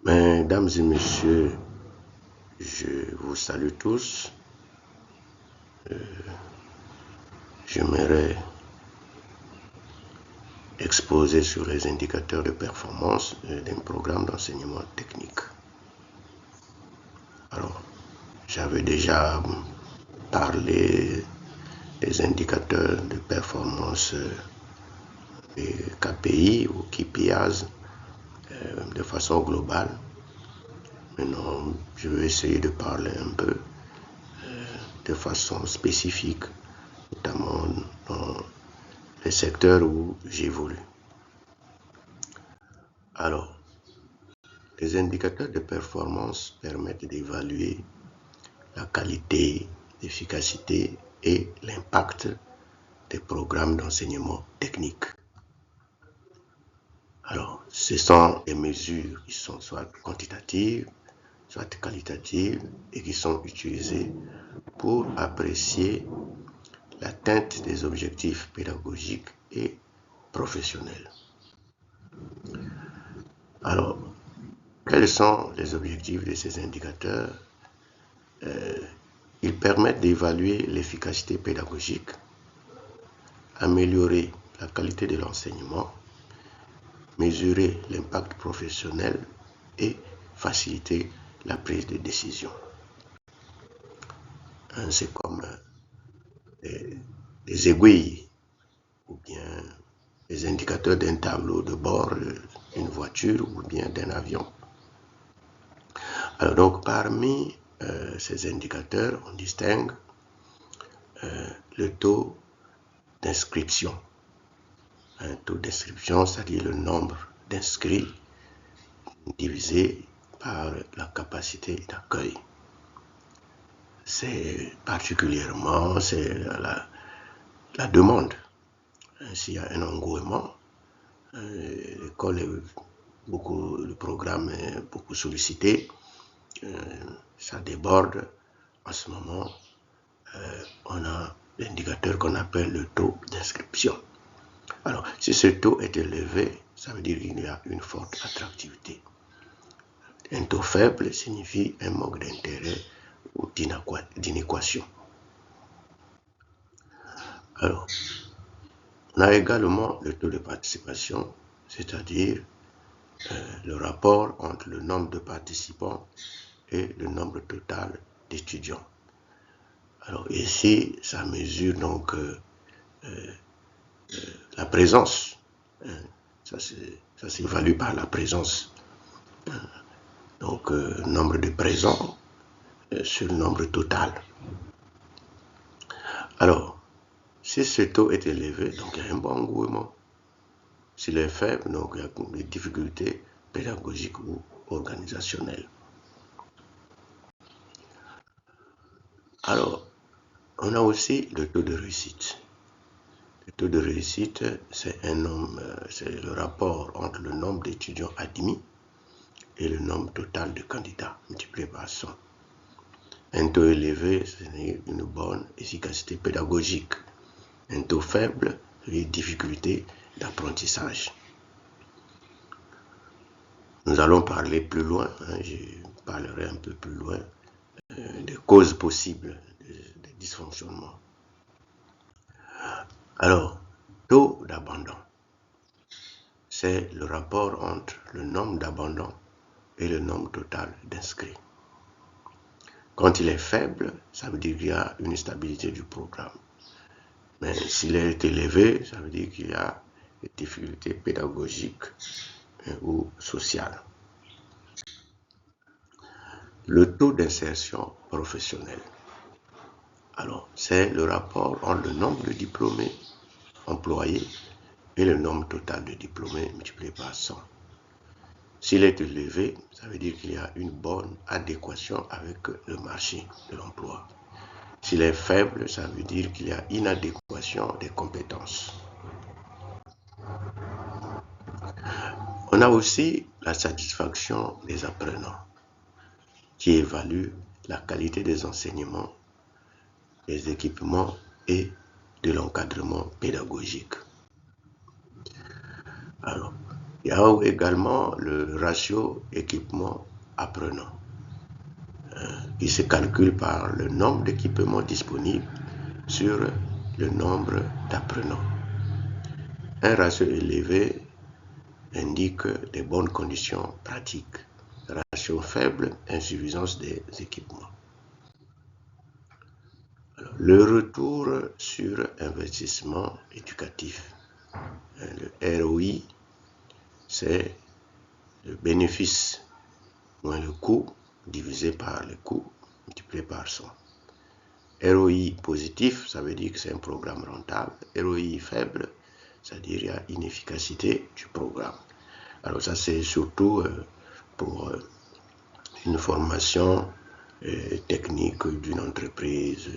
Mesdames et messieurs, je vous salue tous. J'aimerais exposer sur les indicateurs de performance d'un programme d'enseignement technique. Alors, j'avais déjà parlé des indicateurs de performance des KPI ou KPIs de façon globale. Maintenant, je vais essayer de parler un peu de façon spécifique, notamment dans les secteurs où j'évolue. Alors, les indicateurs de performance permettent d'évaluer la qualité, l'efficacité et l'impact des programmes d'enseignement technique. Alors, ce sont des mesures qui sont soit quantitatives, soit qualitatives et qui sont utilisées pour apprécier l'atteinte des objectifs pédagogiques et professionnels. Alors, quels sont les objectifs de ces indicateurs? Ils permettent d'évaluer l'efficacité pédagogique, améliorer la qualité de l'enseignement, mesurer l'impact professionnel et faciliter la prise de décision. C'est comme des aiguilles ou bien les indicateurs d'un tableau de bord d'une voiture ou bien d'un avion. Alors donc parmi ces indicateurs, on distingue le taux d'inscription. Un taux d'inscription, c'est-à-dire le nombre d'inscrits divisé par la capacité d'accueil. C'est particulièrement la demande. S'il y a un engouement, l'école est le programme est beaucoup sollicité, ça déborde. En ce moment, on a l'indicateur qu'on appelle le taux d'inscription. Alors, si ce taux est élevé, ça veut dire qu'il y a une forte attractivité. Un taux faible signifie un manque d'intérêt ou d'inéquation. Alors, on a également le taux de participation, c'est-à-dire le rapport entre le nombre de participants et le nombre total d'étudiants. Alors ici, ça mesure donc la présence. Ça s'évalue par la présence. Donc, nombre de présents sur le nombre total. Alors, si ce taux est élevé, donc il y a un bon engouement. S'il est faible, donc il y a des difficultés pédagogiques ou organisationnelles. Alors, on a aussi le taux de réussite. Le taux de réussite, c'est le rapport entre le nombre d'étudiants admis et le nombre total de candidats multiplié par 100. Un taux élevé, c'est une bonne efficacité pédagogique. Un taux faible, les difficultés d'apprentissage. Nous allons parler plus loin, je parlerai un peu plus loin des causes possibles des dysfonctionnements. Alors, taux d'abandon, c'est le rapport entre le nombre d'abandons et le nombre total d'inscrits. Quand il est faible, ça veut dire qu'il y a une stabilité du programme. Mais s'il est élevé, ça veut dire qu'il y a des difficultés pédagogiques ou sociales. Le taux d'insertion professionnelle. Alors, c'est le rapport entre le nombre de diplômés employés et le nombre total de diplômés multiplié par 100. S'il est élevé, ça veut dire qu'il y a une bonne adéquation avec le marché de l'emploi. S'il est faible, ça veut dire qu'il y a inadéquation des compétences. On a aussi la satisfaction des apprenants, qui évalue la qualité des enseignements, des équipements et de l'encadrement pédagogique. Alors, Il y a également le ratio équipement-apprenant qui se calcule par le nombre d'équipements disponibles sur le nombre d'apprenants. Un ratio élevé indique des bonnes conditions pratiques. Ratio faible, insuffisance des équipements. Alors, le retour sur investissement éducatif. Le ROI, c'est le bénéfice moins le coût divisé par le coût multiplié par 100. ROI positif, ça veut dire que c'est un programme rentable. ROI faible, c'est-à-dire qu'il y a inefficacité du programme. Alors ça, c'est surtout pour une formation technique d'une entreprise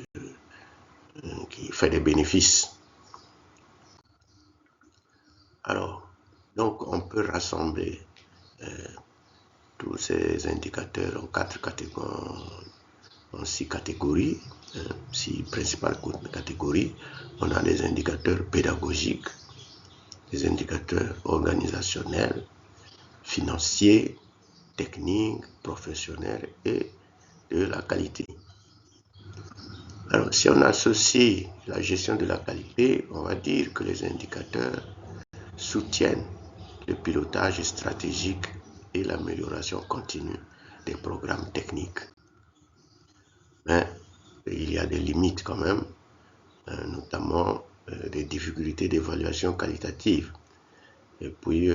qui fait des bénéfices. Alors, donc on peut rassembler tous ces indicateurs en 4 catégories, en 6 catégories, 6 principales catégories. On a les indicateurs pédagogiques, les indicateurs organisationnels, financiers, techniques, professionnels et de la qualité. Alors, si on associe la gestion de la qualité, on va dire que les indicateurs soutiennent le pilotage stratégique et l'amélioration continue des programmes techniques. Mais il y a des limites quand même, notamment des difficultés d'évaluation qualitative et puis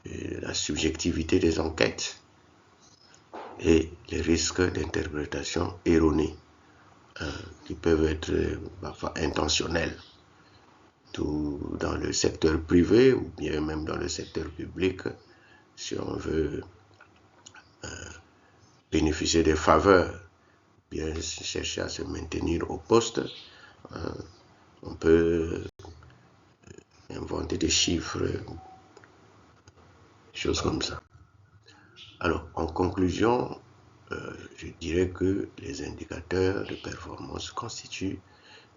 la subjectivité des enquêtes et les risques d'interprétation erronée qui peuvent être parfois intentionnels, tout dans le secteur privé ou bien même dans le secteur public. Si on veut bénéficier des faveurs, bien chercher à se maintenir au poste, on peut inventer des chiffres, choses comme ça. Alors, en conclusion, je dirais que les indicateurs de performance constituent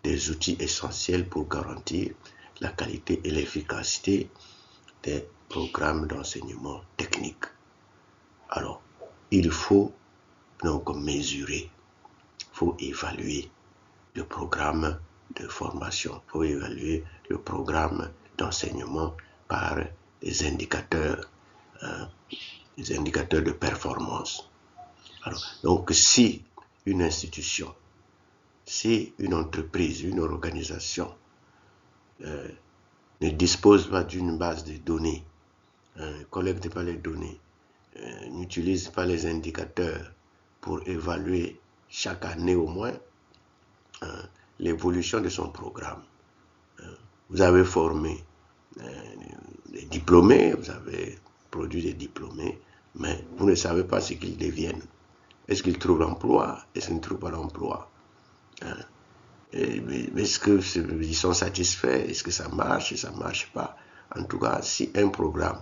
des outils essentiels pour garantir la qualité et l'efficacité des programmes d'enseignement technique. Alors, il faut donc mesurer, il faut évaluer le programme de formation, il faut évaluer le programme d'enseignement par des indicateurs de performance. Alors, donc, si une institution, si une entreprise, une organisation ne dispose pas d'une base de données, ne collecte pas les données, n'utilise pas les indicateurs pour évaluer chaque année au moins l'évolution de son programme. Vous avez formé des diplômés, vous avez produit des diplômés, mais vous ne savez pas ce qu'ils deviennent. Est-ce qu'ils trouvent l'emploi? Est-ce qu'ils ne trouvent pas l'emploi? Est-ce qu'ils sont satisfaits? Est-ce que ça marche? Ça ne marche pas? En tout cas, si un programme,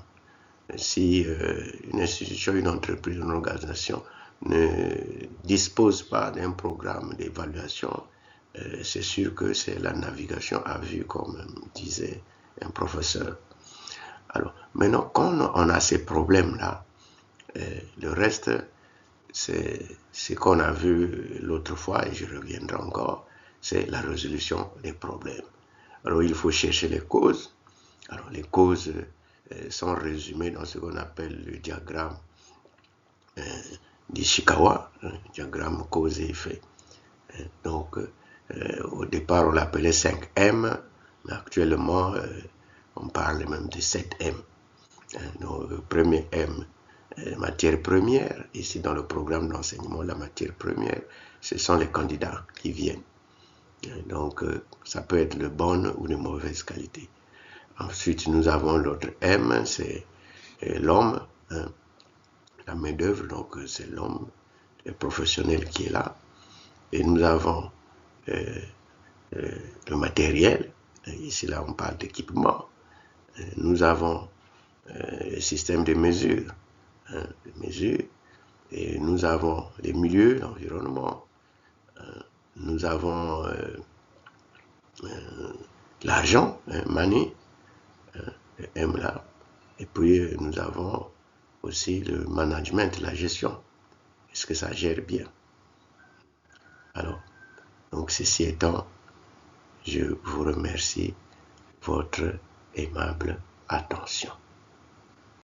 si une institution, une entreprise, une organisation ne dispose pas d'un programme d'évaluation, c'est sûr que c'est la navigation à vue, comme disait un professeur. Alors, maintenant, quand on a ces problèmes-là, le reste, c'est ce qu'on a vu l'autre fois, et je reviendrai encore, c'est la résolution des problèmes. Alors, il faut chercher les causes. Alors, les causes sont résumées dans ce qu'on appelle le diagramme d'Ishikawa, diagramme cause et effet. Donc, au départ, on l'appelait 5M, mais actuellement, on parle même de 7M. Donc, le premier M, matière première. Ici, dans le programme d'enseignement, la matière première, ce sont les candidats qui viennent. Donc, ça peut être de bonne ou de mauvaise qualité. Ensuite, nous avons l'autre M, c'est l'homme, la main-d'œuvre, donc c'est l'homme, le professionnel qui est là. Et nous avons le matériel. Ici, là, on parle d'équipement. Nous avons le système de mesure. Et nous avons les milieux, l'environnement. Nous avons l'argent, money, le M là. Et puis, nous avons aussi le management, la gestion. Est-ce que ça gère bien? Alors, donc ceci étant, je vous remercie de votre aimable attention.